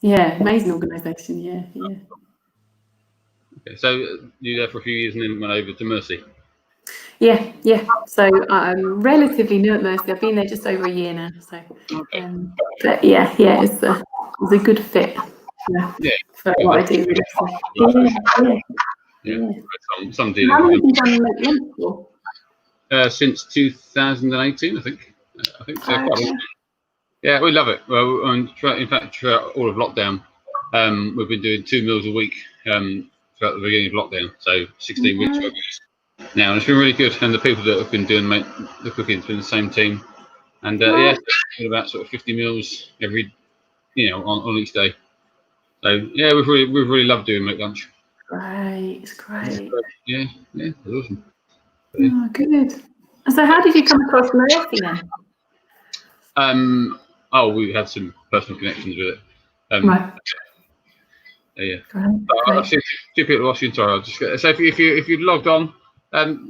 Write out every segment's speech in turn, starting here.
Yeah, amazing organisation. Yeah, yeah. Okay, so you were there for a few years and then went over to Mercy. Yeah, yeah. So I'm relatively new at Mercy. I've been there just over a year now. So, but yeah, it's a good fit. Yeah, for what I do. Yeah. Some How long have you dealing done Make Lunch for? since 2018, I think. So. Quite a long time. Yeah, we love it. Well, in fact, throughout all of lockdown, we've been doing 2 meals a week throughout the beginning of lockdown. So 16 weeks now, and it's been really good. And the people that have been doing the cooking has been the same team. And yeah, it's about sort of 50 meals every, on each day. So yeah, we've really loved doing Make Lunch. Great, it's great. Yeah, it's awesome. Oh, good. So, how did you come across Mercy then? We had some personal connections with it. Right. Yeah. I've seen two people watching. Sorry, I'll just so if you've logged on,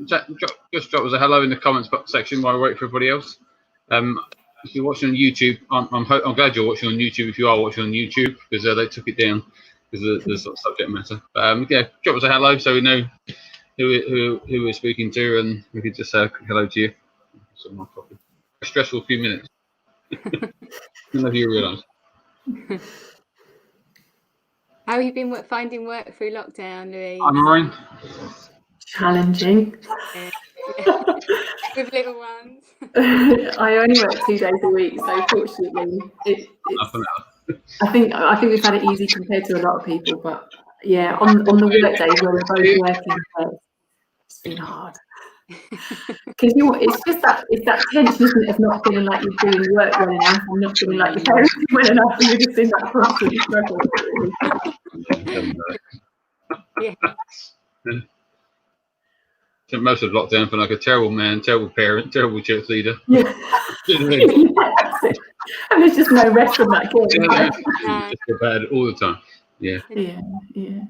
just drop us a hello in the comments section while we wait for everybody else. If you're watching on YouTube, I'm glad you're watching on YouTube. If you are watching on YouTube, because they took it down because of the sort of subject matter. Yeah, drop us a hello so we know who we're speaking to, and we can just say a quick hello to you. A stressful few minutes. None of you realise. How have you been finding work through lockdown, Louise? I'm Maureen. Challenging. With little ones. I only work 2 days a week, so fortunately, I think we've had it easy compared to a lot of people. But yeah, on the work days where we're both working, it's been hard. Because it's just that tension, isn't it, of not feeling like you're doing work well enough and not feeling like you're parenting well enough, and you're just in that constant struggle. Yeah. So most of lockdown for like a terrible man, terrible parent, terrible church leader. Yeah. And there's just no rest from that kid. Just bad all the time. Yeah. Yeah.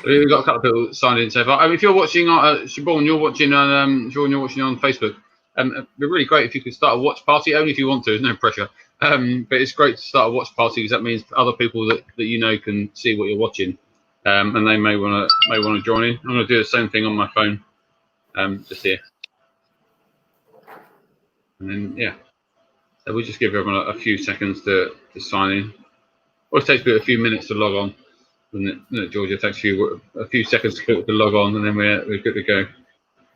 We've got a couple of people signed in so far. If you're watching, Siobhan, you're watching on Facebook. It'd be really great if you could start a watch party, only if you want to. There's no pressure. But it's great to start a watch party because that means other people that you know can see what you're watching, and they may want to join in. I'm going to do the same thing on my phone, just here, and then yeah. So we'll just give everyone a few seconds to sign in. Or it takes a few minutes to log on. Doesn't it, Georgia? It takes a few seconds to log on, and then we're good to go.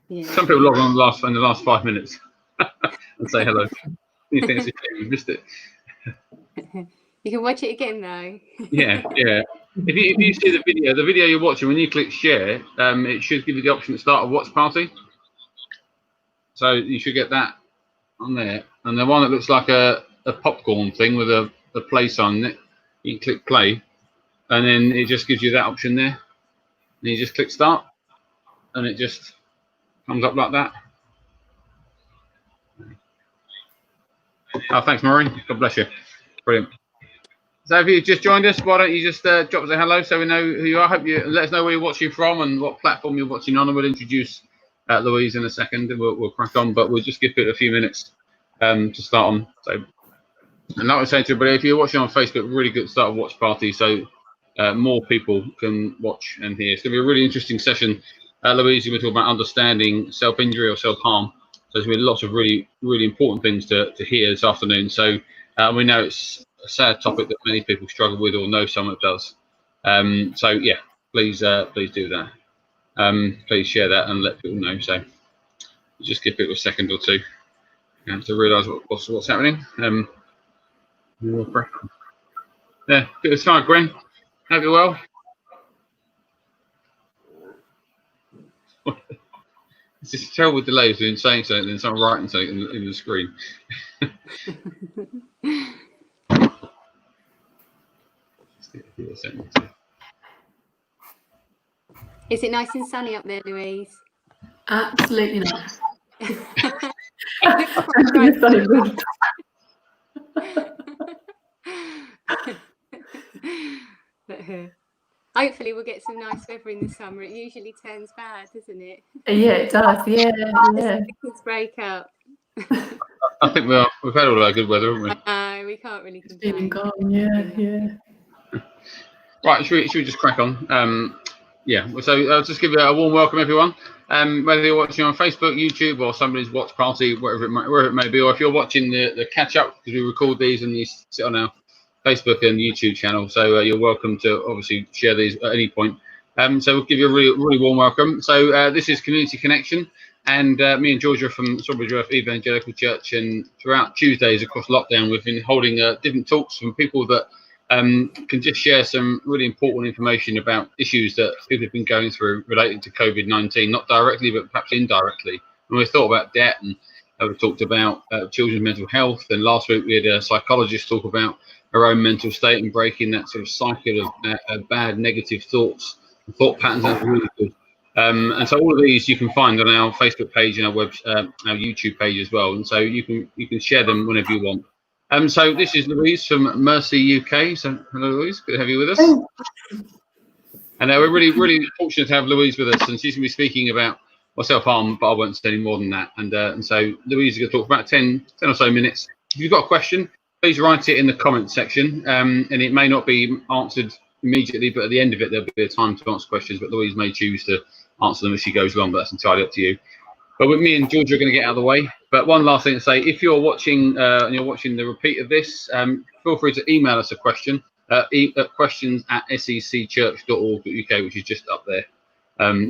Yeah. Some people log on in the last 5 minutes and say hello. You think it's a shame we missed it. You can watch it again though. Yeah. If you see the video you're watching, when you click share, it should give you the option to start a watch party. So you should get that on there, and the one that looks like a popcorn thing with a play sign in it, you can click play. And then it just gives you that option there. And you just click start. And it just comes up like that. Oh, thanks, Maureen. God bless you. Brilliant. So if you just joined us, why don't you just drop us a hello so we know who you are. Hope you let us know where you're watching from and what platform you're watching on. And we'll introduce Louise in a second. And we'll crack on. But we'll just give it a few minutes to start on. So, and like I was saying to everybody, if you're watching on Facebook, really good to start a watch party. So more people can watch and hear. It's going to be a really interesting session. Louise, you're going to talk about understanding self-injury or self-harm. So there's going to be lots of really, really important things to hear this afternoon. So we know it's a sad topic that many people struggle with or know someone that does. So yeah, please do that. Please share that and let people know. So just give people a second or two to realise what's happening. Yeah, good start, Gwen. Have you well? It's just terrible delays in saying something and someone writing something in the screen. Is it nice and sunny up there, Louise? Absolutely not. Hopefully we'll get some nice weather in the summer. It usually turns bad, doesn't it? Yeah, it does. Yeah. The kids break up. I think we've had all our good weather, haven't we? We can't really complain. Gone. Yeah. Right, should we just crack on? Yeah, so I'll just give you a warm welcome, everyone. Whether you're watching on Facebook, YouTube, or somebody's watch party, wherever it may be, or if you're watching the catch up, because we record these and you sit on our Facebook and YouTube channel, so you're welcome to obviously share these at any point. So we'll give you a really warm welcome. So this is Community Connection, and me and Georgia from Strawberry Grove Evangelical Church, and throughout Tuesdays across lockdown, we've been holding different talks from people that can just share some really important information about issues that people have been going through related to COVID-19, not directly, but perhaps indirectly. And we thought about debt, and we talked about children's mental health. And last week we had a psychologist talk about her own mental state and breaking that sort of cycle of bad, negative thoughts and thought patterns. That's really good. And so all of these you can find on our Facebook page and our YouTube page as well. And so you can share them whenever you want. So this is Louise from Mercy UK. So hello, Louise. Good to have you with us. Oh. And we're really fortunate to have Louise with us, and she's going to be speaking about self-harm, but I won't say any more than that. And so Louise is going to talk for about 10 or so minutes. If you've got a question, please write it in the comment section, and it may not be answered immediately, but at the end of it there'll be a time to answer questions, but Louise may choose to answer them as she goes along, but that's entirely up to you. But with me and George are going to get out of the way. But one last thing to say, if you're watching and you're watching the repeat of this, feel free to email us a question at questions@secchurch.org.uk, which is just up there.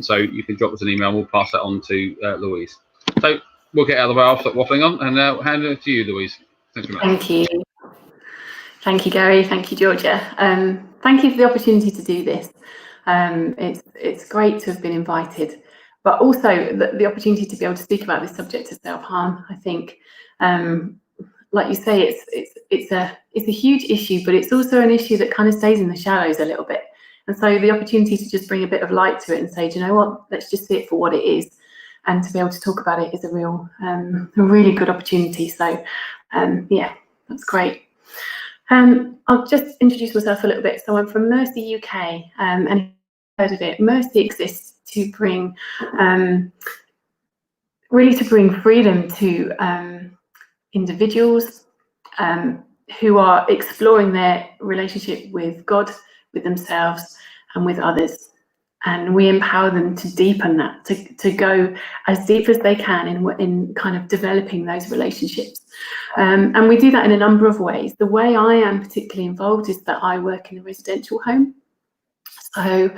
So you can drop us an email and we'll pass that on to Louise. So we'll get out of the way. I'll stop waffling on and hand it to you, Louise. Thanks very much. Thank you. Thank you, Gary. Thank you, Georgia. Thank you for the opportunity to do this. It's great to have been invited, but also the opportunity to be able to speak about this subject of self-harm. I think, like you say, it's a huge issue, but it's also an issue that kind of stays in the shallows a little bit. And so the opportunity to just bring a bit of light to it and say, do you know what, let's just see it for what it is, and to be able to talk about it is a really good opportunity. So yeah, that's great. I'll just introduce myself a little bit. So I'm from Mercy UK, and if you've heard of it, Mercy exists to bring freedom to individuals who are exploring their relationship with God, with themselves, and with others. And we empower them to deepen that, to go as deep as they can in kind of developing those relationships. And we do that in a number of ways. The way I am particularly involved is that I work in a residential home. So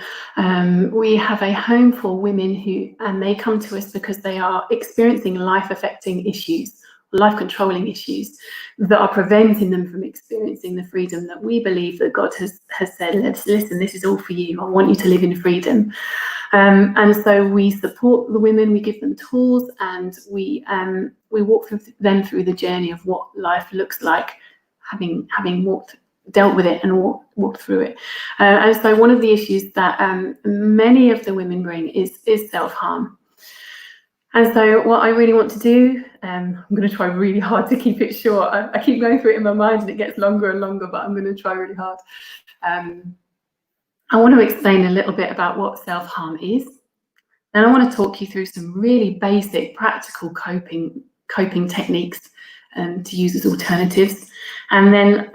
we have a home for women and they come to us because they are experiencing life-affecting issues, life-controlling issues that are preventing them from experiencing the freedom that we believe that God has said, listen, this is all for you. I want you to live in freedom. And so we support the women, we give them tools, and we walk them through the journey of what life looks like, having dealt with it and walked through it. And so one of the issues that many of the women bring is self-harm. And so what I really want to do, I'm going to try really hard to keep it short. I keep going through it in my mind and it gets longer and longer, but I'm going to try really hard. I want to explain a little bit about what self-harm is. Then I want to talk you through some really basic, practical coping techniques to use as alternatives. And then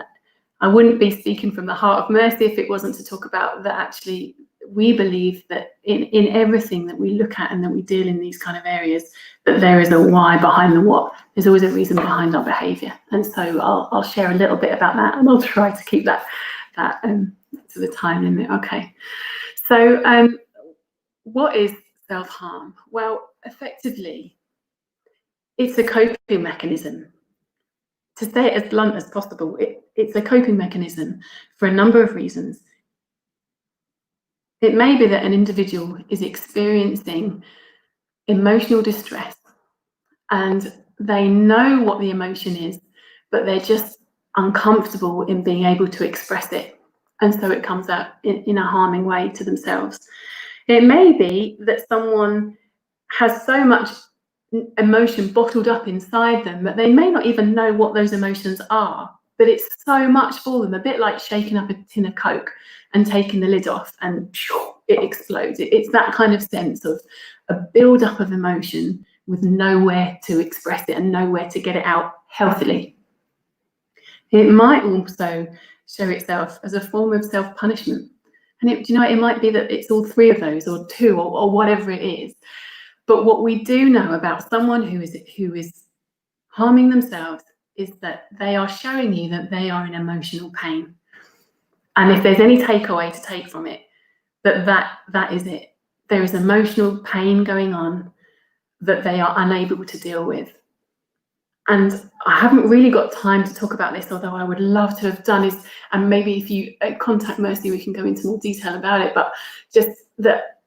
I wouldn't be speaking from the heart of Mercy if it wasn't to talk about that actually we believe that in everything that we look at and that we deal in these kind of areas, that there is a why behind the what. There's always a reason behind our behaviour. And so I'll share a little bit about that, and I'll try to keep that to the time limit. Okay. So what is self-harm? Well, effectively, it's a coping mechanism. To say it as blunt as possible, it's a coping mechanism for a number of reasons. It may be that an individual is experiencing emotional distress and they know what the emotion is, but they're just uncomfortable in being able to express it. And so it comes out in a harming way to themselves. It may be that someone has so much emotion bottled up inside them that they may not even know what those emotions are, but it's so much for them, a bit like shaking up a tin of Coke and taking the lid off and it explodes. It's that kind of sense of a build-up of emotion with nowhere to express it and nowhere to get it out healthily. It might also show itself as a form of self-punishment. And do you know, it might be that it's all three of those, or two, or whatever it is. But what we do know about someone who is harming themselves is that they are showing you that they are in emotional pain. And if there's any takeaway to take from it, that is it. There is emotional pain going on that they are unable to deal with. And I haven't really got time to talk about this, although I would love to have done is, and maybe if you contact Mercy, we can go into more detail about it, but just that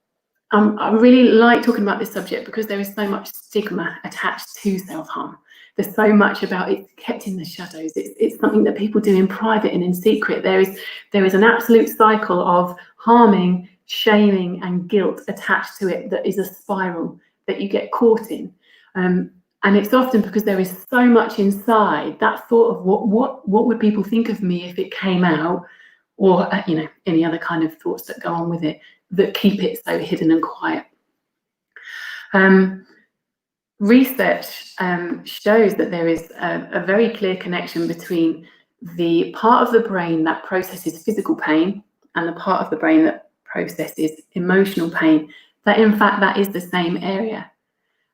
I really like talking about this subject because there is so much stigma attached to self-harm. There's so much about it kept in the shadows. It's something that people do in private and in secret. There is an absolute cycle of harming, shaming, and guilt attached to it that is a spiral that you get caught in. And it's often because there is so much inside that thought of what would people think of me if it came out, or you know, any other kind of thoughts that go on with it that keep it so hidden and quiet. Research shows that there is a very clear connection between the part of the brain that processes physical pain and the part of the brain that processes emotional pain, that in fact that is the same area.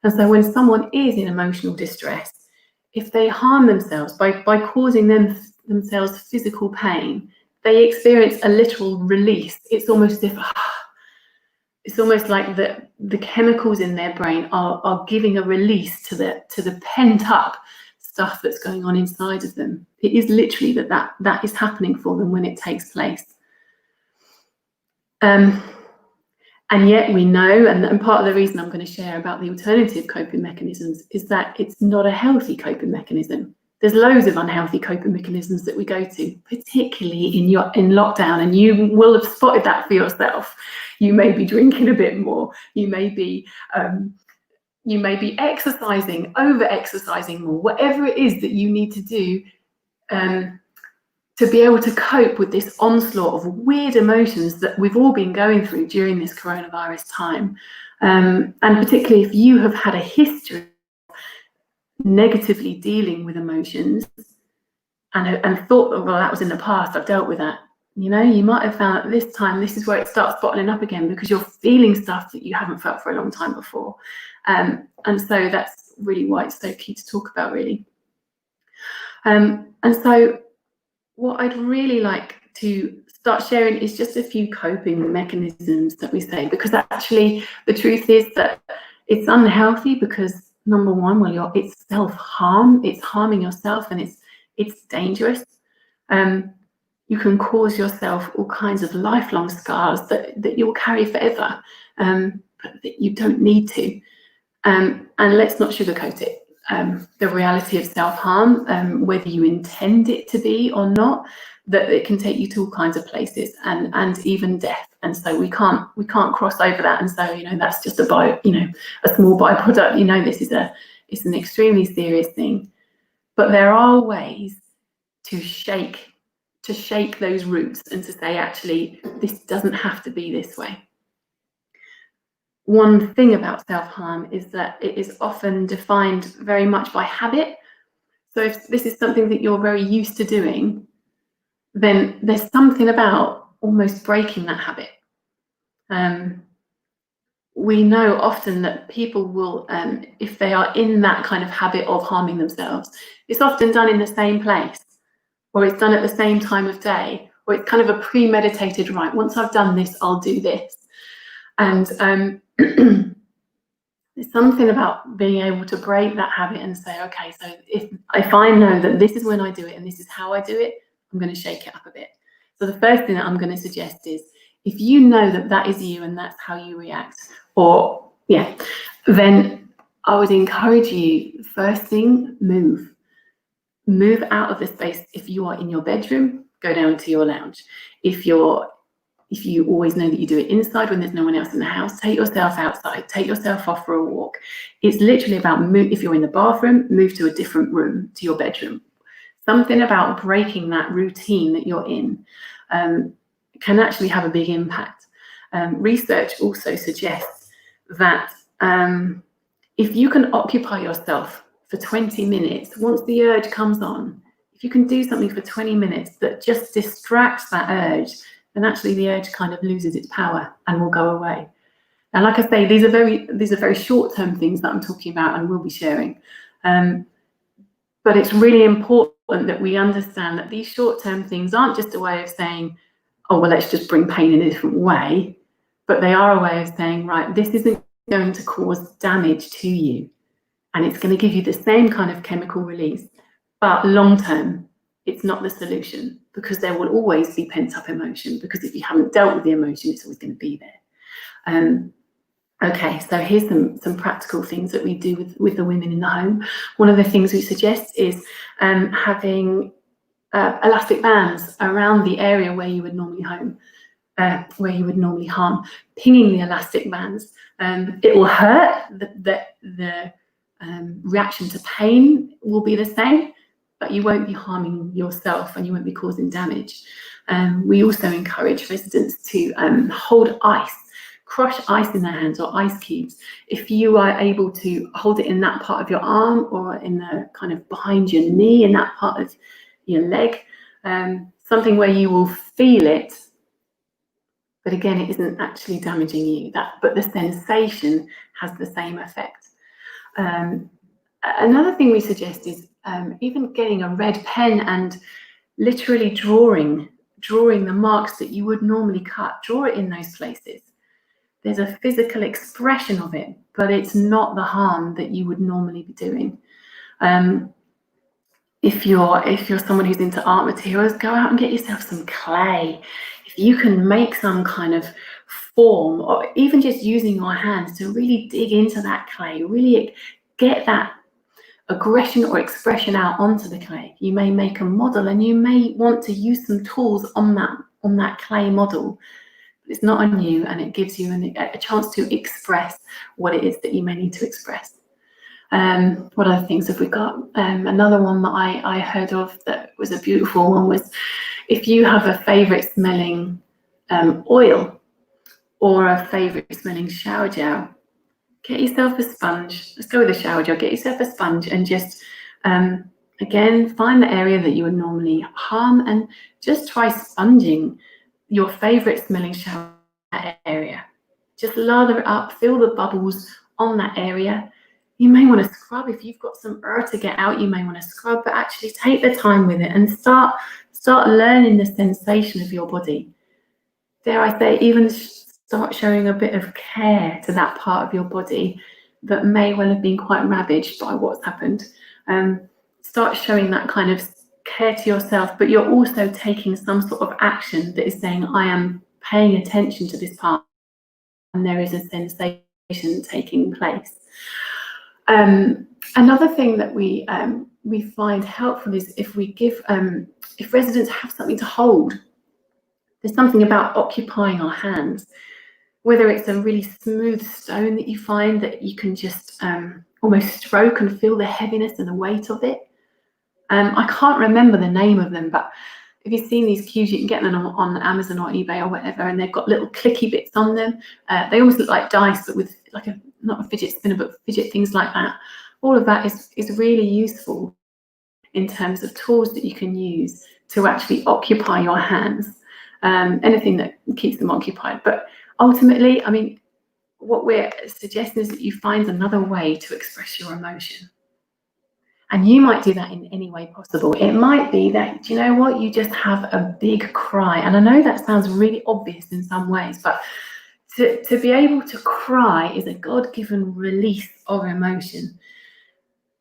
And so when someone is in emotional distress, if they harm themselves by causing themselves physical pain, they experience a literal release. It's almost if it's almost like the chemicals in their brain are giving a release to the pent up stuff that's going on inside of them. It is literally that is happening for them when it takes place. And yet we know, and part of the reason I'm going to share about the alternative coping mechanisms is that it's not a healthy coping mechanism. There's loads of unhealthy coping mechanisms that we go to, particularly in lockdown, and you will have spotted that for yourself. You may be drinking a bit more. You may be exercising, over-exercising more. Whatever it is that you need to do to be able to cope with this onslaught of weird emotions that we've all been going through during this coronavirus time, and particularly if you have had a history negatively dealing with emotions and thought, oh, well, that was in the past, I've dealt with that. You know, you might have found that this time this is where it starts bottling up again because you're feeling stuff that you haven't felt for a long time before. And so that's really why it's so key to talk about, really. And so what I'd really like to start sharing is just a few coping mechanisms that we say, because actually the truth is that it's unhealthy because, number one, well, it's self-harm, it's harming yourself, and it's dangerous. You can cause yourself all kinds of lifelong scars that you'll carry forever, but that you don't need to. And let's not sugarcoat it. The reality of self-harm, whether you intend it to be or not, that it can take you to all kinds of places and even death. And so we can't cross over that. And so, you know, that's just a small byproduct. You know, it's an extremely serious thing. But there are ways to shake those roots and to say, actually, this doesn't have to be this way. One thing about self-harm is that it is often defined very much by habit. So if this is something that you're very used to doing, then there's something about almost breaking that habit. We know often that people will, if they are in that kind of habit of harming themselves, it's often done in the same place, or it's done at the same time of day, or it's kind of a premeditated, right, once I've done this, I'll do this. And there's something about being able to break that habit and say, okay, so if I know that this is when I do it and this is how I do it, I'm going to shake it up a bit. So the first thing that I'm going to suggest is, if you know that that is you and that's how you react, then I would encourage you, first thing, move out of the space. If you are in your bedroom, go down to your lounge. If you always know that you do it inside when there's no one else in the house, take yourself outside, take yourself off for a walk. It's literally about if you're in the bathroom, move to a different room, to your bedroom. Something about breaking that routine that you're in can actually have a big impact. Research also suggests that if you can occupy yourself for 20 minutes, once the urge comes on, if you can do something for 20 minutes that just distracts that urge then actually the urge kind of loses its power and will go away. And like I say, these are very short-term things that I'm talking about and will be sharing. But it's really important that we understand that these short-term things aren't just a way of saying, oh, well, let's just bring pain in a different way, but they are a way of saying, right, this isn't going to cause damage to you. And it's going to give you the same kind of chemical release, but long-term, it's not the solution, because there will always be pent-up emotion, because if you haven't dealt with the emotion, it's always going to be there. Okay, so here's some practical things that we do with the women in the home. One of the things we suggest is having elastic bands around the area where you would normally harm, pinging the elastic bands. It will hurt. The reaction to pain will be the same, but you won't be harming yourself and you won't be causing damage. We also encourage residents to hold ice, crush ice in their hands or ice cubes. If you are able to hold it in that part of your arm or in the kind of behind your knee, in that part of your leg, something where you will feel it, but again, it isn't actually damaging you. But the sensation has the same effect. Another thing we suggest is even getting a red pen and literally drawing the marks that you would normally cut. Draw it in those places. There's a physical expression of it, but it's not the harm that you would normally be doing. If you're someone who's into art materials, go out and get yourself some clay. If you can make some kind of form, or even just using your hands to really dig into that clay, really get that aggression or expression out onto the clay. You may make a model and you may want to use some tools on that clay model. It's not on you, and it gives you a chance to express what it is that you may need to express. What other things have we got? Another one that I heard of that was a beautiful one was, if you have a favorite smelling oil or a favorite smelling shower gel, get yourself a sponge. Let's go with a shower gel. Get yourself a sponge and just, again, find the area that you would normally harm and just try sponging your favorite smelling shower area. Just lather it up, feel the bubbles on that area. You may want to scrub. If you've got some to get out, you may want to scrub, but actually take the time with it and start learning the sensation of your body. Dare I say, even start showing a bit of care to that part of your body that may well have been quite ravaged by what's happened. Start showing that kind of care to yourself, but you're also taking some sort of action that is saying, I am paying attention to this part and there is a sensation taking place. Another thing that we find helpful is if we give, if residents have something to hold. There's something about occupying our hands, whether it's a really smooth stone that you find that you can just almost stroke and feel the heaviness and the weight of it. I can't remember the name of them, but if you've seen these cubes, you can get them on Amazon or eBay or whatever, and they've got little clicky bits on them. They almost look like dice, but with like not a fidget spinner, but fidget things like that. All of that is really useful in terms of tools that you can use to actually occupy your hands. Anything that keeps them occupied. But ultimately, I mean, what we're suggesting is that you find another way to express your emotion. And you might do that in any way possible. It might be that, do you know what, you just have a big cry. And I know that sounds really obvious in some ways, but to be able to cry is a God-given release of emotion.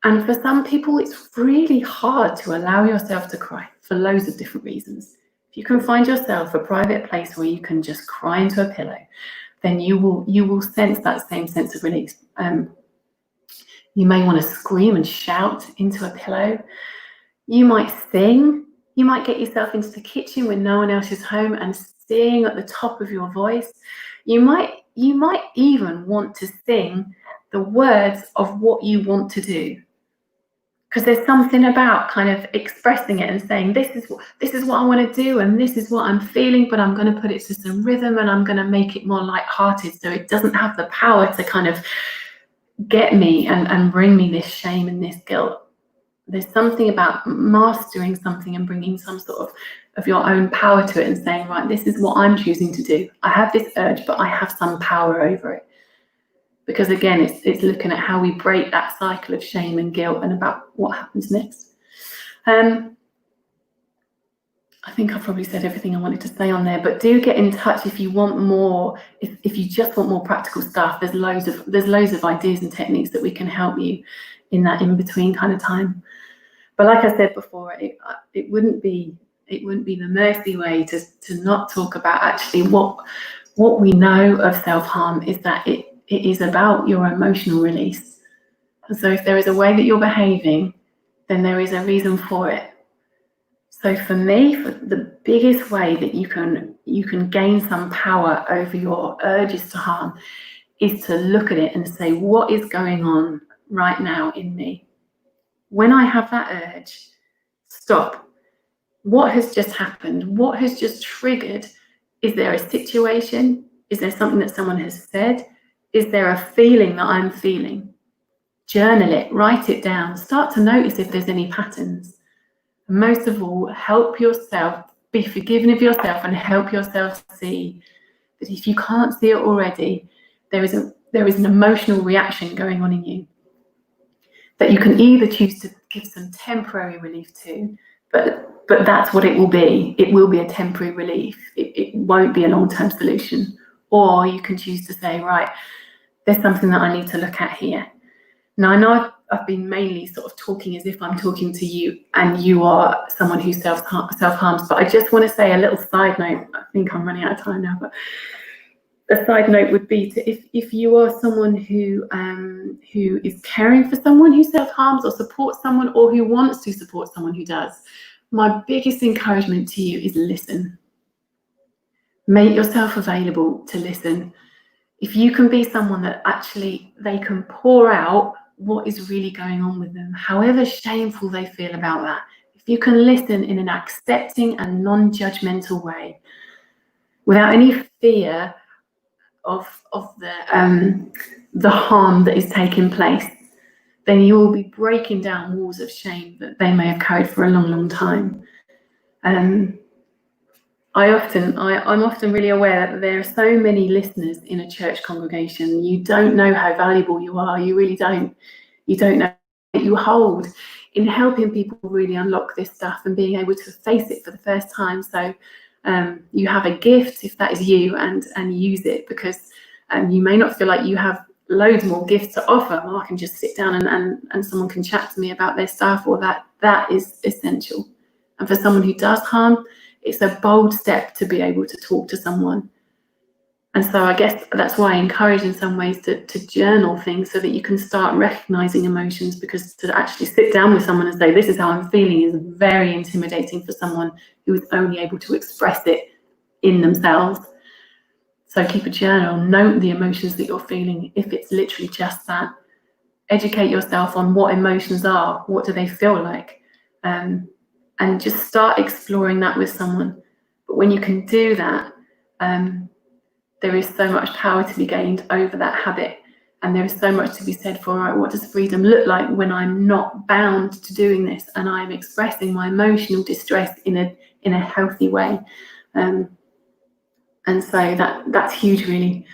And for some people, it's really hard to allow yourself to cry for loads of different reasons. If you can find yourself a private place where you can just cry into a pillow, then you will sense that same sense of release. You may want to scream and shout into a pillow. You might sing. You might get yourself into the kitchen when no one else is home and sing at the top of your voice. You might even want to sing the words of what you want to do. Because there's something about kind of expressing it and saying, this is what I want to do and this is what I'm feeling, but I'm going to put it to some rhythm and I'm going to make it more lighthearted so it doesn't have the power to kind of get me and bring me this shame and this guilt. There's something about mastering something and bringing some sort of of your own power to it and saying, right, this is what I'm choosing to do. I have this urge, but I have some power over it. Because again, it's looking at how we break that cycle of shame and guilt and about what happens next. I think I've probably said everything I wanted to say on there, but do get in touch if you want more. If you just want more practical stuff, there's loads of ideas and techniques that we can help you in that in between kind of time. But like I said before, it wouldn't be the mercy way to not talk about actually what we know of self-harm is that it is about your emotional release. And so if there is a way that you're behaving, then there is a reason for it. So for me, the biggest way that you can gain some power over your urges to harm is to look at it and say, what is going on right now in me? When I have that urge, stop. What has just happened? What has just triggered? Is there a situation? Is there something that someone has said? Is there a feeling that I'm feeling? Journal it, write it down, start to notice if there's any patterns. Most of all, help yourself, be forgiving of yourself and help yourself see that if you can't see it already, there is an emotional reaction going on in you that you can either choose to give some temporary relief to, but that's what it will be. It will be a temporary relief. It won't be a long-term solution. Or you can choose to say, right, there's something that I need to look at here. Now, I know I've been mainly sort of talking as if I'm talking to you and you are someone who self-harms, but I just want to say a little side note. I think I'm running out of time now, but a side note would be to if you are someone who is caring for someone who self-harms or supports someone or who wants to support someone who does, my biggest encouragement to you is listen. Make yourself available to listen. If you can be someone that actually they can pour out what is really going on with them, however shameful they feel about that, if you can listen in an accepting and non-judgmental way, without any fear of the harm that is taking place, then you will be breaking down walls of shame that they may have carried for a long, long time. I'm often really aware that there are so many listeners in a church congregation. You don't know how valuable you are. You really don't. You don't know what you hold in helping people really unlock this stuff and being able to face it for the first time. So you have a gift, if that is you, and use it, because you may not feel like you have loads more gifts to offer. Well, I can just sit down and someone can chat to me about their stuff, or that is essential. And for someone who does harm, it's a bold step to be able to talk to someone. And so I guess that's why I encourage in some ways to journal things so that you can start recognizing emotions, because to actually sit down with someone and say, this is how I'm feeling, is very intimidating for someone who is only able to express it in themselves. So keep a journal, note the emotions that you're feeling, if it's literally just that. Educate yourself on what emotions are, what do they feel like, and just start exploring that with someone. But when you can do that, there is so much power to be gained over that habit, and there is so much to be said for, right, what does freedom look like when I'm not bound to doing this and I'm expressing my emotional distress in a healthy way. And so that's huge, really.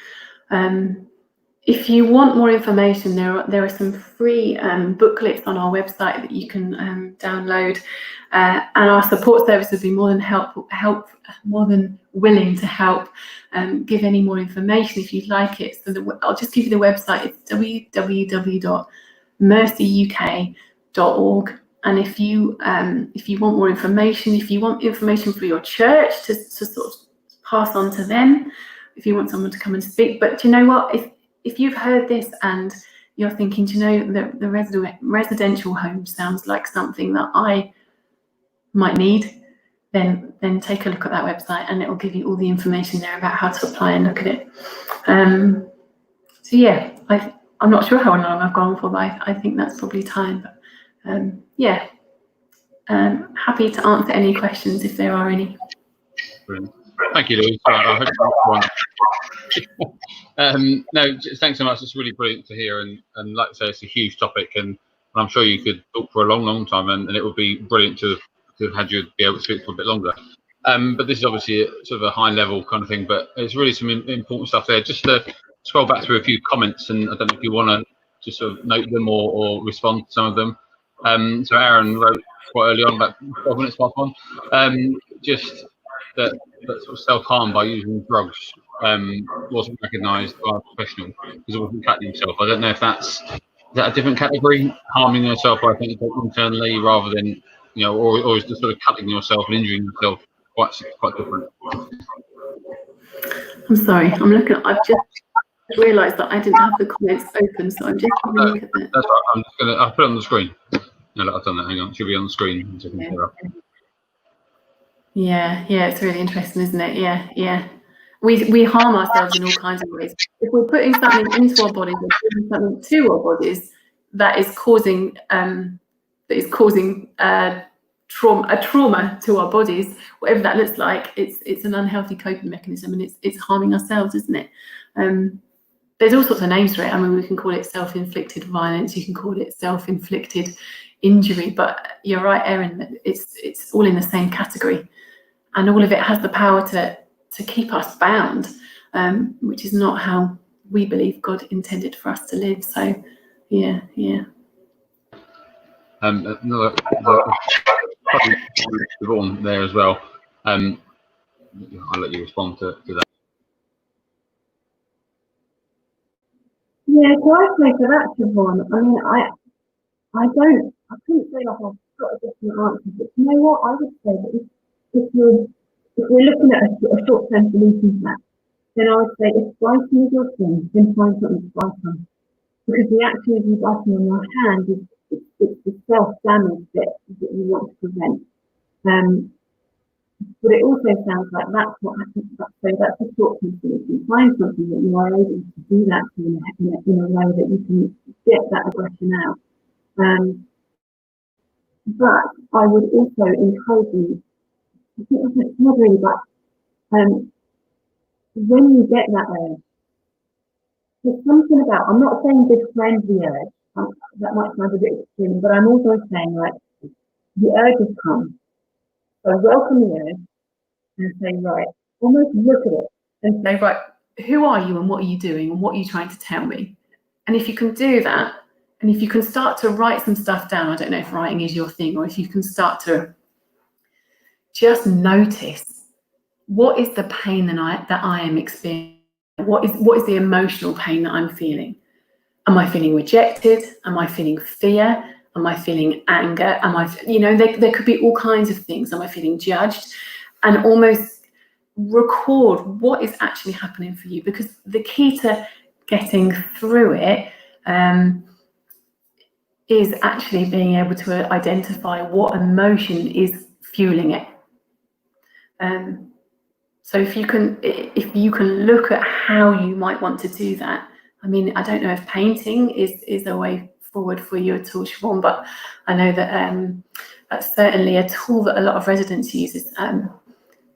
If you want more information, there are some free booklets on our website that you can download, and our support service would be more than willing to help give any more information if you'd like it. So I'll just give you the website. It's www.mercyuk.org. And if you want more information, if you want information for your church to sort of pass on to them, if you want someone to come and speak. But do you know what? If you've heard this and you're thinking, do you know, the residential home sounds like something that I might need, then take a look at that website and it will give you all the information there about how to apply and look at it. So yeah, I'm not sure how long I've gone for, but I think that's probably time. But yeah, happy to answer any questions if there are any. Brilliant. Thank you, Louise. I hope no, thanks so much. It's really brilliant to hear, and like I say, it's a huge topic, and I'm sure you could talk for a long, long time, and it would be brilliant to have had you be able to speak for a bit longer. But this is obviously sort of a high level kind of thing, but it's really some important stuff there. Just to scroll back through a few comments, and I don't know if you want to just sort of note them or respond to some of them. So Aaron wrote quite early on, about 12 minutes past one, just that sort of self-harm by using drugs wasn't recognised by a professional because it wasn't cutting himself. I don't know if is that a different category, harming yourself, I think, internally rather than, or is just sort of cutting yourself and injuring yourself quite different? I'm sorry, I've just realised that I didn't have the comments open, so I'm just having a look at that. That's right. I'll put it on the screen. No, I've done that. Hang on, it should be on the screen. Yeah, it's really interesting, isn't it? Yeah. We harm ourselves in all kinds of ways. If we're putting something into our bodies or putting something to our bodies that is causing trauma to our bodies, whatever that looks like, it's an unhealthy coping mechanism, and it's harming ourselves, isn't it? There's all sorts of names for it. I mean, we can call it self-inflicted violence, you can call it self-inflicted injury, but you're right, Erin, that it's all in the same category, and all of it has the power to keep us bound, which is not how we believe God intended for us to live. So yeah. Another probably there as well. I'll let you respond to that. Yeah, so I say for that, Siobhan, I mean, I couldn't say like I've got a different answer, but you know what, I would say that if we're looking at a short-term solution to that, then I would say if biting is your thing, then find something to bite on. Because the action of you biting on your hand is the self-damage that you want to prevent. But it also sounds like that's what happens. So that's a short-term solution. Find something that you are able to do that in a way that you can get that aggression out. But I would also encourage you, I think it's not really, but when you get that urge, there's something about, I'm not saying befriend the urge, that might sound a bit extreme, but I'm also saying, like, the urge has come. So welcome the urge and say, right, almost look at it and say, right, who are you and what are you doing and what are you trying to tell me? And if you can do that, and if you can start to write some stuff down, I don't know if writing is your thing, or if you can start to just notice, what is the pain that I am experiencing? What is the emotional pain that I'm feeling? Am I feeling rejected? Am I feeling fear? Am I feeling anger? There could be all kinds of things. Am I feeling judged? And almost record what is actually happening for you, because the key to getting through it is actually being able to identify what emotion is fueling it. So if you can look at how you might want to do that. I mean, I don't know if painting is a way forward for you at all, Siobhan, but I know that that's certainly a tool that a lot of residents use, is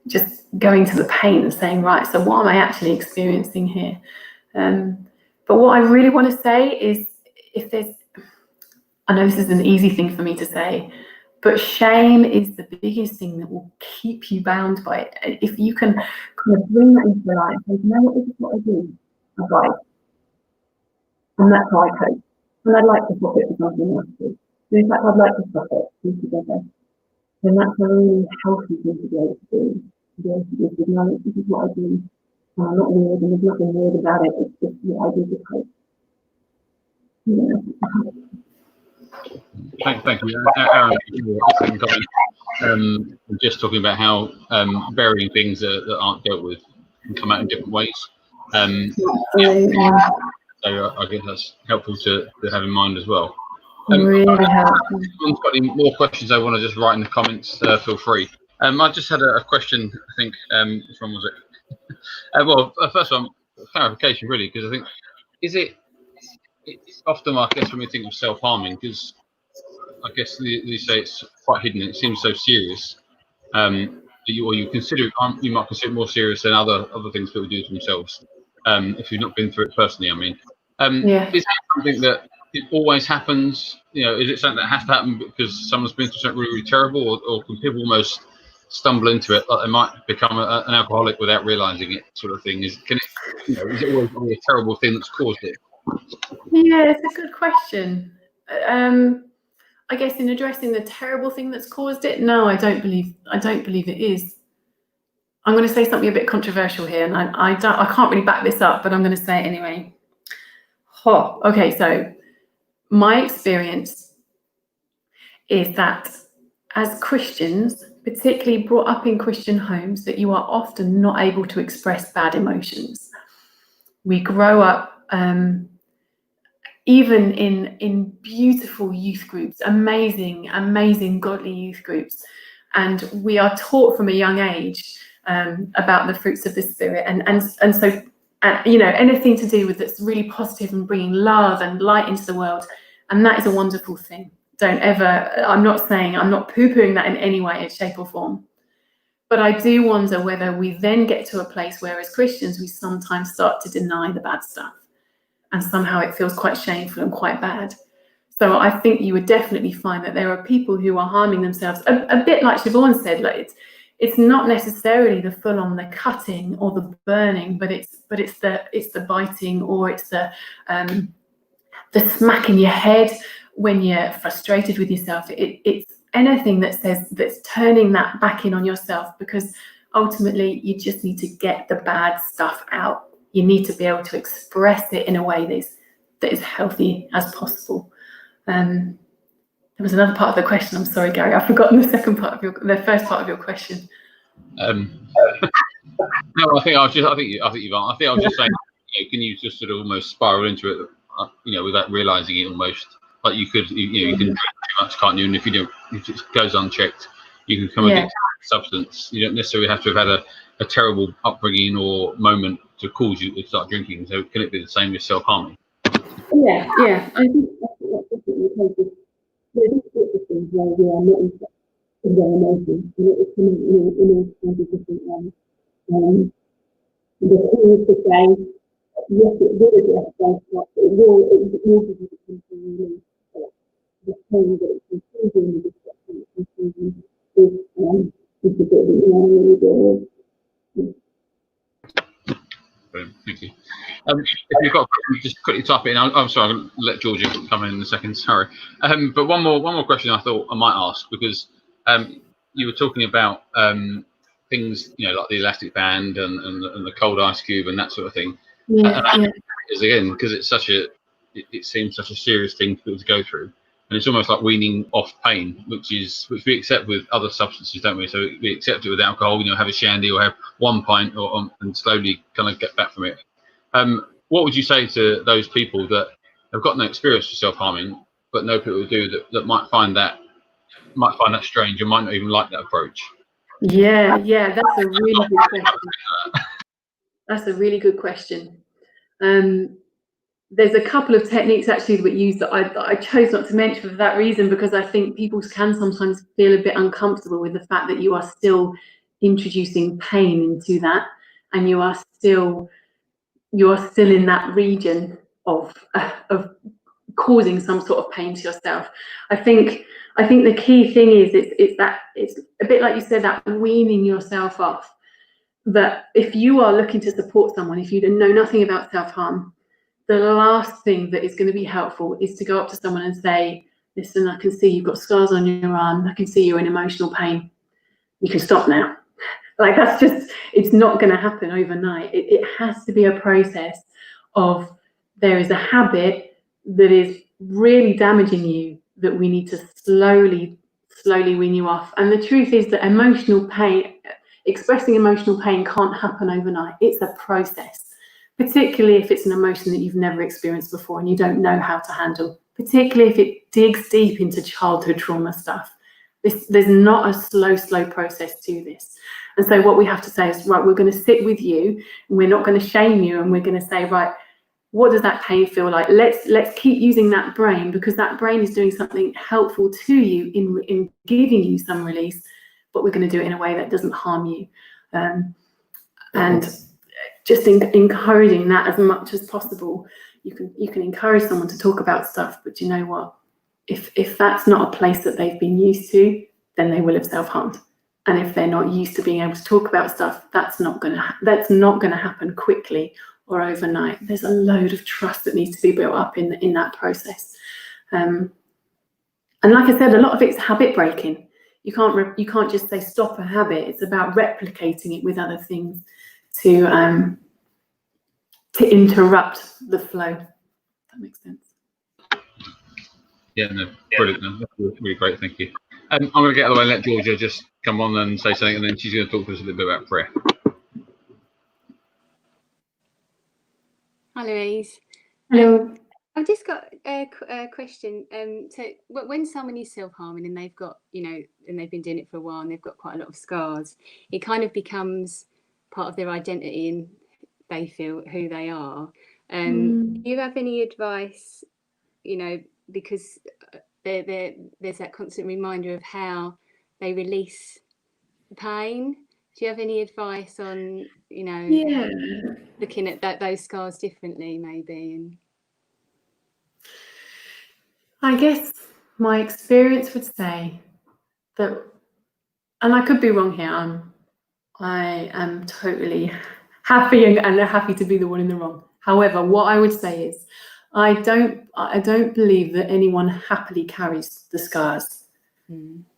just going to the paint and saying, right, so what am I actually experiencing here? But what I really want to say is, I know this is an easy thing for me to say, but shame is the biggest thing that will keep you bound by it. If you can kind of bring that into your life, say, you know what, this is what I do. I write. And that's how I cope. And I'd like to swap it for something else too. So in fact, I'd like to swap it two together. And that's a really healthy thing to be able to do. To be able to just acknowledge, this is what I do. And I'm not weird, and there's nothing weird about it. It's just what I do to cope. Yeah. Thank you, Aaron. Just talking about how burying things that aren't dealt with can come out in different ways. So I guess that's helpful to have in mind as well. Really helpful. If anyone's got any more questions they want to just write in the comments, feel free. I just had a question, I think, which one was it? Well, first one, clarification really, because I think, it's often, I guess, when we think of self-harming, because I guess you say it's quite hidden, it seems so serious, you might consider it more serious than other things people do to themselves, if you've not been through it personally, I mean. Is that something that it always happens? Is it something that has to happen because someone's been through something really, really terrible, or can people almost stumble into it, like they might become an alcoholic without realizing it, sort of thing? Is it always a terrible thing that's caused it? Yeah, it's a good question. I guess in addressing the terrible thing that's caused it, no, I don't believe it is. I'm going to say something a bit controversial here, and I can't really back this up, but I'm going to say it anyway. Okay, so my experience is that as Christians, particularly brought up in Christian homes, that you are often not able to express bad emotions. We grow up even in beautiful youth groups, amazing godly youth groups, and we are taught from a young age about the fruits of the Spirit, and so anything to do with that's really positive and bringing love and light into the world, and that is a wonderful thing. I'm not poo-pooing that in any way, shape or form, but I do wonder whether we then get to a place where as Christians we sometimes start to deny the bad stuff, and somehow it feels quite shameful and quite bad. So I think you would definitely find that there are people who are harming themselves, a bit like Siobhan said, like it's not necessarily the full on the cutting or the burning, but it's the biting, or it's the smack in your head when you're frustrated with yourself. It's anything that's turning that back in on yourself, because ultimately you just need to get the bad stuff out. You need to be able to express it in a way that is healthy as possible. There was another part of the question. I'm sorry, Gary, I've forgotten the first part of your question. No, I think I was just saying, can you just sort of almost spiral into it, without realizing it almost? Like you can drink too much, can't you? And if you don't, if it goes unchecked, you can become addicted to substance. You don't necessarily have to have had a terrible upbringing or moment to cause you to start drinking. So can it be the same with self-harming? Yeah. I think that's definitely the case. There's all sorts of things where we are not interested in their emotions, and it is coming in all kinds of different ways. The key is to say, yes, it will address those stuff, but it will give you the control. The pain that it's confusing, the destruction it's confusing is a bit of an really good. Brilliant, thank you. If you've got a question, just quickly type it in. I'm sorry, I'm going to let Georgia come in a second. Sorry, but one more question I thought I might ask, because you were talking about things, like the elastic band and the cold ice cube and that sort of thing. Again, because it seems such a serious thing for people to go through, and it's almost like weaning off pain, which we accept with other substances, don't we? So we accept it with alcohol, have a shandy or have one pint, and slowly kind of get back from it. What would you say to those people that have got no experience with self-harming, but know people who do that might find that strange and might not even like that approach? Yeah, that's a really good question. That's a really good question. There's a couple of techniques actually that we use that I chose not to mention for that reason, because I think people can sometimes feel a bit uncomfortable with the fact that you are still introducing pain into that, and you are still in that region of causing some sort of pain to yourself. I think the key thing is it's a bit like you said, that weaning yourself off. That if you are looking to support someone, if you know nothing about self-harm, the last thing that is going to be helpful is to go up to someone and say, listen, I can see you've got scars on your arm. I can see you're in emotional pain. You can stop now. Like, that's just, it's not going to happen overnight. It has to be a process of, there is a habit that is really damaging you that we need to slowly wean you off. And the truth is that expressing emotional pain can't happen overnight. It's a process. Particularly if it's an emotion that you've never experienced before and you don't know how to handle, particularly if it digs deep into childhood trauma stuff. There's not a slow process to this. And so what we have to say is, right, we're going to sit with you, and we're not going to shame you, and we're going to say, right, what does that pain feel like? Let's keep using that brain, because that brain is doing something helpful to you in giving you some release, but we're going to do it in a way that doesn't harm you. And just encouraging that as much as possible. You can encourage someone to talk about stuff, but you know what? If that's not a place that they've been used to, then they will have self-harmed. And if they're not used to being able to talk about stuff, that's not going to happen quickly or overnight. There's a load of trust that needs to be built up in that process. And like I said, a lot of it's habit breaking. You can't just say stop a habit. It's about replicating it with other things to interrupt the flow. If that makes sense. Yeah, no, brilliant. No, that's really great. Thank you. I'm going to get out of the way and let Georgia just come on and say something, and then she's going to talk to us a little bit about prayer. Hi, Louise. Hello. I've just got a question. So when someone is self-harming and they've got, and they've been doing it for a while and they've got quite a lot of scars, it kind of becomes part of their identity and they feel who they are. Do you have any advice, because there's that constant reminder of how they release the pain? Do you have any advice on, looking at those scars differently, maybe? I guess my experience would say that, and I could be wrong here, I am totally happy and happy to be the one in the wrong. However, what I would say is I don't believe that anyone happily carries the scars.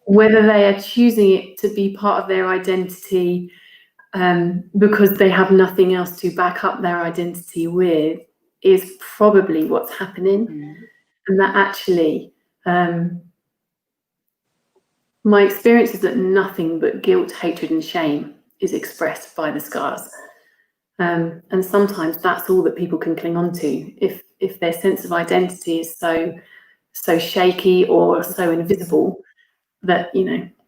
Whether they are choosing it to be part of their identity because they have nothing else to back up their identity with is probably what's happening. And that actually, my experience is that nothing but guilt, hatred, and shame is expressed by the scars. And sometimes that's all that people can cling on to. If their sense of identity is so shaky or so invisible that,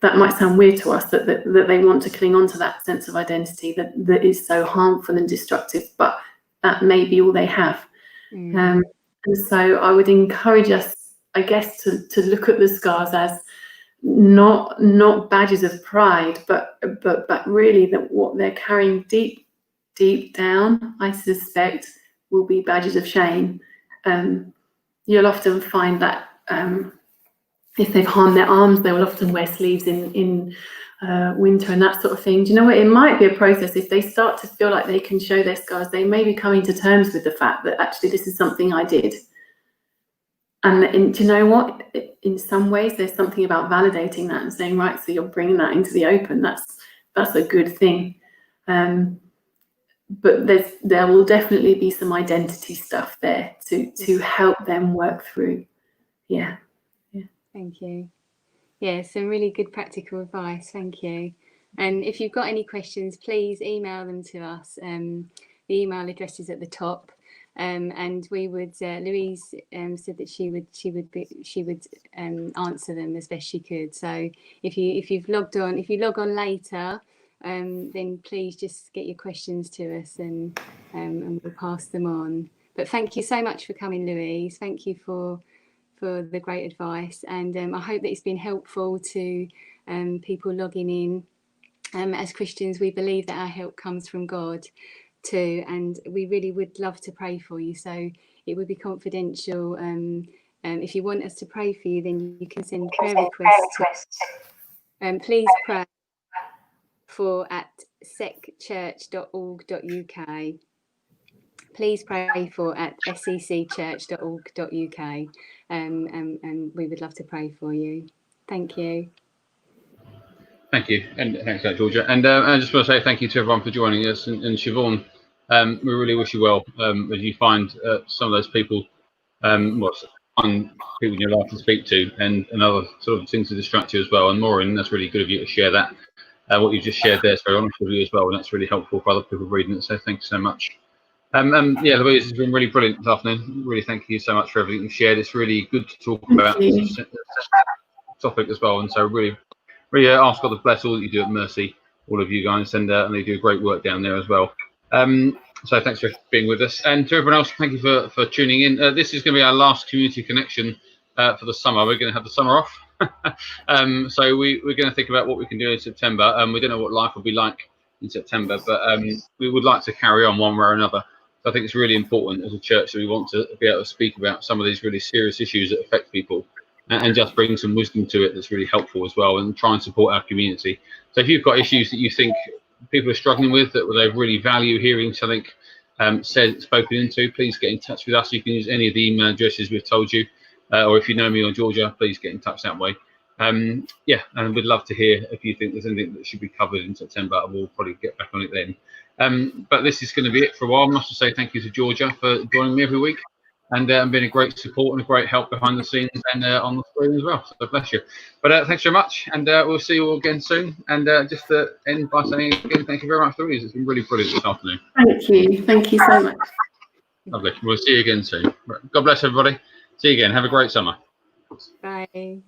that might sound weird to us, that they want to cling on to that sense of identity that is so harmful and destructive, but that may be all they have. And so I would encourage us, I guess, to look at the scars as not badges of pride, but really that what they're carrying deep down, I suspect, will be badges of shame. You'll often find that if they've harmed their arms, they will often wear sleeves in winter and that sort of thing. Do you know what? It might be a process. If they start to feel like they can show their scars, they may be coming to terms with the fact that actually this is something I did. And do you know what? In some ways, there's something about validating that and saying, right, so you're bringing that into the open. That's a good thing. But there will definitely be some identity stuff there to help them work through. Yeah. Thank you. Yeah, some really good practical advice. Thank you. And if you've got any questions, please email them to us. The email address is at the top. And we would, Louise said that she would answer them as best she could. So if you log on later, then please just get your questions to us and we'll pass them on. But thank you so much for coming, Louise. Thank you for the great advice, and I hope that it's been helpful to people logging in. As Christians, we believe that our help comes from God too, and we really would love to pray for you. So it would be confidential. If you want us to pray for you, then you can send prayer requests to please pray for at secchurch.org.uk. Please pray for at seccchurch.org.uk, and we would love to pray for you. Thank you. Thank you, and thanks for that, Georgia. And I just want to say thank you to everyone for joining us. And Siobhan, we really wish you well as you find some of those people, people in your life to speak to, and other sort of things to distract you as well. And Maureen, that's really good of you to share that. What you just shared there is very honest with you as well, and that's really helpful for other people reading it. So thanks so much. Yeah, Louise, it's been really brilliant this afternoon. Really thank you so much for everything you shared. It's really good to talk about this topic as well, and so really ask God to bless all that you do at Mercy, all of you guys, and they do great work down there as well. So thanks for being with us, and to everyone else, thank you for tuning in. This is going to be our last community connection for the summer. We're going to have the summer off, so we're going to think about what we can do in September. We don't know what life will be like in September, but we would like to carry on one way or another. I think it's really important as a church that we want to be able to speak about some of these really serious issues that affect people and just bring some wisdom to it that's really helpful as well, and try and support our community. So if you've got issues that you think people are struggling with, that they really value hearing something spoken into, please get in touch with us. You can use any of the email addresses we've told you, or if you know me or Georgia, please get in touch that way. Yeah, and we'd love to hear if you think there's anything that should be covered in September. We'll probably get back on it then. But this is going to be it for a while. I must say thank you to Georgia for joining me every week, and being a great support and a great help behind the scenes and on the screen as well. So bless you. But thanks very much, and we'll see you all again soon. And just to end by saying again, thank you very much, Louise. It's been really brilliant this afternoon. Thank you so much. Lovely. We'll see you again soon. God bless everybody. See you again. Have a great summer. Bye.